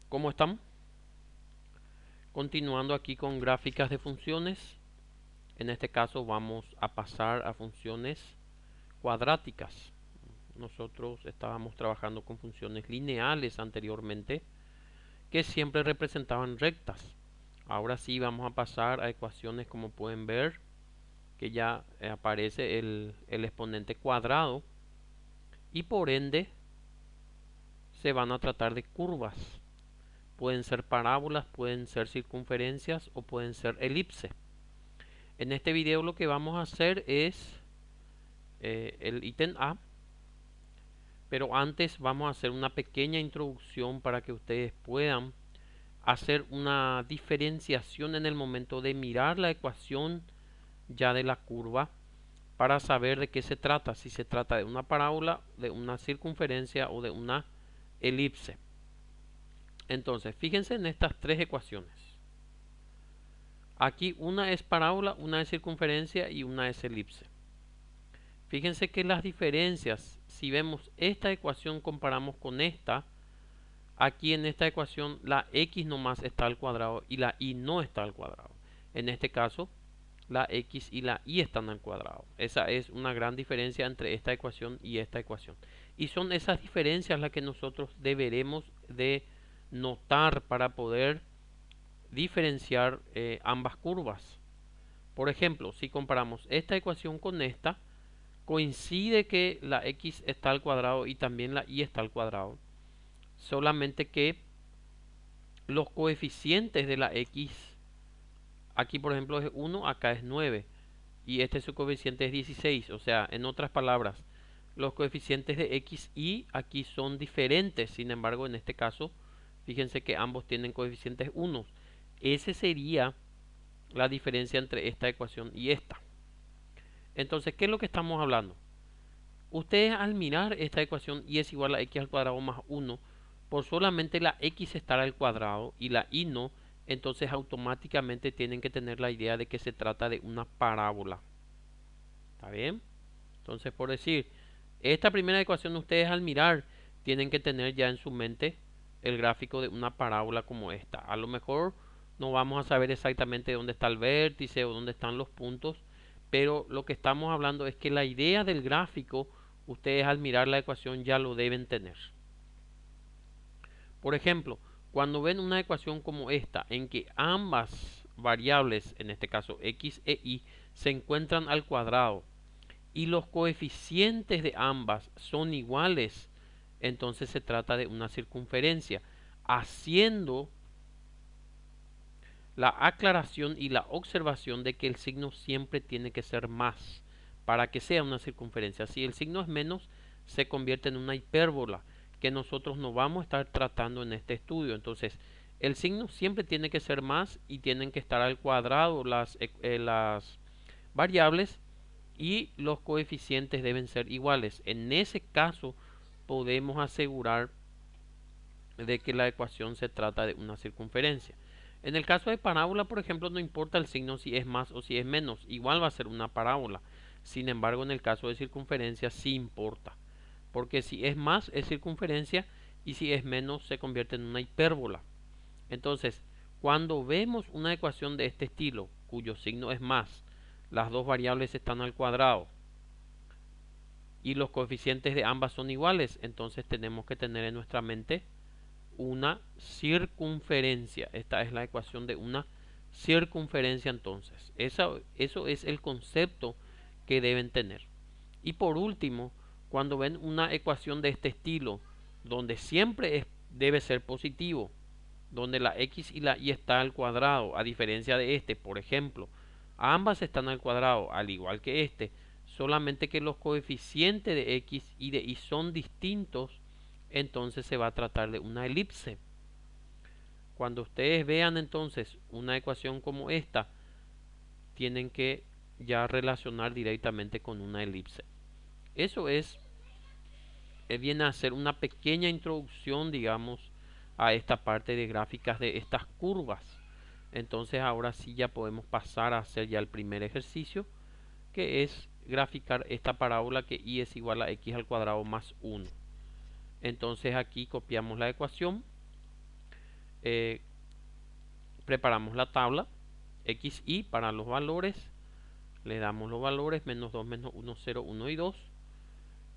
¿Cómo estamos? Continuando aquí con gráficas de funciones. En este caso vamos a pasar a funciones cuadráticas. Nosotros estábamos trabajando con funciones lineales anteriormente que siempre representaban rectas. Ahora sí vamos a pasar a ecuaciones, como pueden ver, que ya aparece el exponente cuadrado y por ende se van a tratar de curvas. Pueden ser parábolas, pueden ser circunferencias o pueden ser elipses. En este video lo que vamos a hacer es el ítem A, pero antes vamos a hacer una pequeña introducción para que ustedes puedan hacer una diferenciación en el momento de mirar la ecuación ya de la curva para saber de qué se trata, si se trata de una parábola, de una circunferencia o de una elipse. Entonces, fíjense en estas tres ecuaciones. Aquí una es parábola, una es circunferencia y una es elipse. Fíjense que las diferencias, si vemos esta ecuación comparamos con esta, aquí en esta ecuación la x nomás está al cuadrado y la y no está al cuadrado. En este caso, la x y la y están al cuadrado. Esa es una gran diferencia entre esta ecuación y esta ecuación. Y son esas diferencias las que nosotros deberemos de notar para poder diferenciar ambas curvas. Por ejemplo, si comparamos esta ecuación con esta, coincide que la x está al cuadrado y también la y está al cuadrado. Solamente que los coeficientes de la x, aquí por ejemplo es 1, acá es 9. Y este su coeficiente es 16. O sea, en otras palabras, los coeficientes de x y aquí son diferentes. Sin embargo, en este caso, fíjense que ambos tienen coeficientes 1. Ese sería la diferencia entre esta ecuación y esta. Entonces, ¿qué es lo que estamos hablando? Ustedes al mirar esta ecuación y es igual a x al cuadrado más 1, por solamente la x estar al cuadrado y la y no, entonces automáticamente tienen que tener la idea de que se trata de una parábola. ¿Está bien? Entonces, por decir, esta primera ecuación ustedes al mirar tienen que tener ya en su mente el gráfico de una parábola como esta. A lo mejor no vamos a saber exactamente dónde está el vértice o dónde están los puntos, pero lo que estamos hablando es que la idea del gráfico ustedes al mirar la ecuación ya lo deben tener. Por ejemplo, cuando ven una ecuación como esta en que ambas variables, en este caso x e y, se encuentran al cuadrado y los coeficientes de ambas son iguales, entonces se trata de una circunferencia, haciendo la aclaración y la observación de que el signo siempre tiene que ser más para que sea una circunferencia. Si el signo es menos, se convierte en una hipérbola que nosotros no vamos a estar tratando en este estudio. Entonces, el signo siempre tiene que ser más y tienen que estar al cuadrado las variables y los coeficientes deben ser iguales. En ese caso, podemos asegurar de que la ecuación se trata de una circunferencia. En el caso de parábola, por ejemplo, no importa el signo si es más o si es menos, igual va a ser una parábola. Sin embargo, en el caso de circunferencia sí importa, porque si es más es circunferencia y si es menos se convierte en una hipérbola. Entonces, cuando vemos una ecuación de este estilo, cuyo signo es más, las dos variables están al cuadrado y los coeficientes de ambas son iguales, entonces tenemos que tener en nuestra mente una circunferencia. Esta es la ecuación de una circunferencia entonces. Eso es el concepto que deben tener. Y por último, cuando ven una ecuación de este estilo, donde siempre debe ser positivo, donde la x y la y está al cuadrado, a diferencia de este, por ejemplo, ambas están al cuadrado, al igual que este, solamente que los coeficientes de x y de y son distintos, entonces se va a tratar de una elipse. Cuando ustedes vean entonces una ecuación como esta, tienen que ya relacionar directamente con una elipse. Eso viene a ser una pequeña introducción, digamos, a esta parte de gráficas de estas curvas. Entonces ahora sí ya podemos pasar a hacer ya el primer ejercicio, que es graficar esta parábola que y es igual a x al cuadrado más 1. Entonces aquí copiamos la ecuación eh, preparamos la tabla x, y para los valores. Le damos los valores menos 2, menos 1, 0, 1 y 2.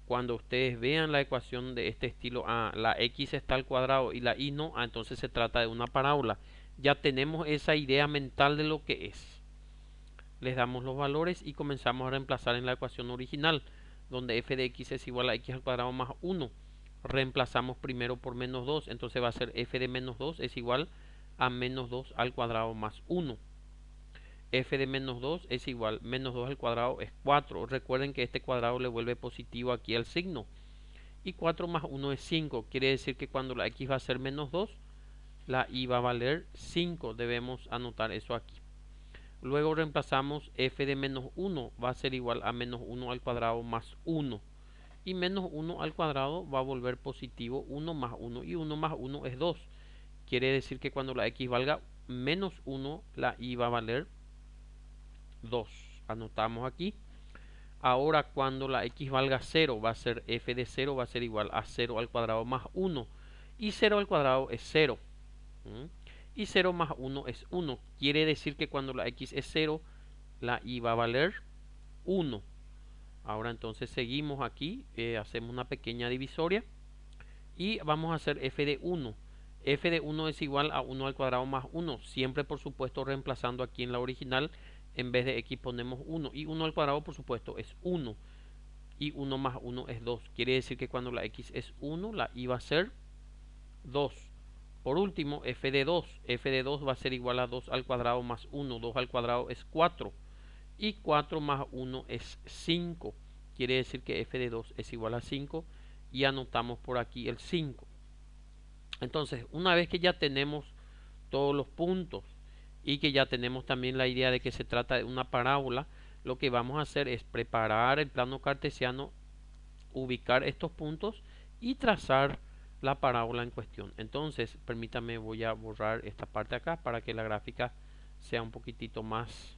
Cuando ustedes vean la ecuación de este estilo, la x está al cuadrado y la y no, entonces se trata de una parábola. Ya tenemos esa idea mental de lo que es. Les damos los valores y comenzamos a reemplazar en la ecuación original, donde f de x es igual a x al cuadrado más 1. Reemplazamos primero por menos 2, entonces va a ser f de menos 2 es igual a menos 2 al cuadrado más 1. F de menos 2 es igual, menos 2 al cuadrado es 4. Recuerden que este cuadrado le vuelve positivo aquí al signo. Y 4 más 1 es 5. Quiere decir que cuando la x va a ser menos 2, la y va a valer 5. Debemos anotar eso aquí. Luego reemplazamos f de menos 1 va a ser igual a menos 1 al cuadrado más 1. Y menos 1 al cuadrado va a volver positivo 1 más 1. Y 1 más 1 es 2. Quiere decir que cuando la x valga menos 1, la y va a valer 2. Anotamos aquí. Ahora cuando la x valga 0 va a ser f de 0 va a ser igual a 0 al cuadrado más 1. Y 0 al cuadrado es 0. Y 0 más 1 es 1. Quiere decir que cuando la x es 0, la y va a valer 1. Ahora entonces seguimos aquí. Hacemos una pequeña divisoria. Y vamos a hacer f de 1. F de 1 es igual a 1 al cuadrado más 1. Siempre por supuesto reemplazando aquí en la original. En vez de x ponemos 1. Y 1 al cuadrado por supuesto es 1. Y 1 más 1 es 2. Quiere decir que cuando la x es 1, la y va a ser 2. Por último, f de 2. F de 2 va a ser igual a 2 al cuadrado más 1. 2 al cuadrado es 4. Y 4 más 1 es 5. Quiere decir que f de 2 es igual a 5. Y anotamos por aquí el 5. Entonces, una vez que ya tenemos todos los puntos y que ya tenemos también la idea de que se trata de una parábola, lo que vamos a hacer es preparar el plano cartesiano, ubicar estos puntos y trazar la parábola en cuestión. Entonces, permítame, voy a borrar esta parte acá para que la gráfica sea un poquitito más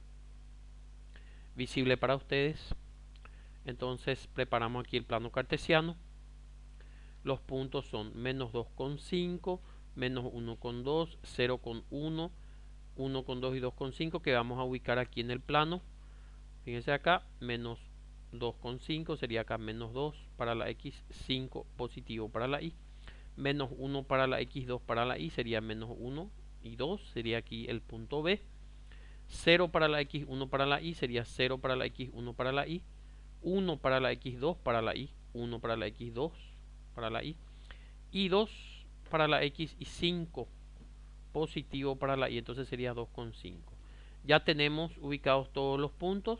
visible para ustedes. Entonces, preparamos aquí el plano cartesiano. Los puntos son menos 2,5, menos 1,2, 0,1, 1,2 y 2,5 que vamos a ubicar aquí en el plano. Fíjense acá, menos 2,5 sería acá menos 2 para la x, 5 positivo para la y. Menos 1 para la x, 2 para la y sería menos 1 y 2, sería aquí el punto B. 0 para la x, 1 para la y sería 0 para la x, 1 para la y. 1 para la x, 2 para la y, 1 para la x, 2 para la y. Y 2 para la x y 5 positivo para la y, entonces sería 2,5. Ya tenemos ubicados todos los puntos.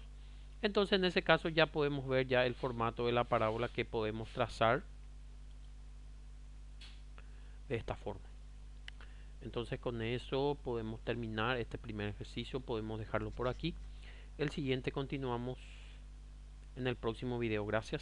Entonces en ese caso ya podemos ver ya el formato de la parábola que podemos trazar de esta forma. Entonces con eso podemos terminar este primer ejercicio, podemos dejarlo por aquí. El siguiente continuamos en el próximo video. Gracias.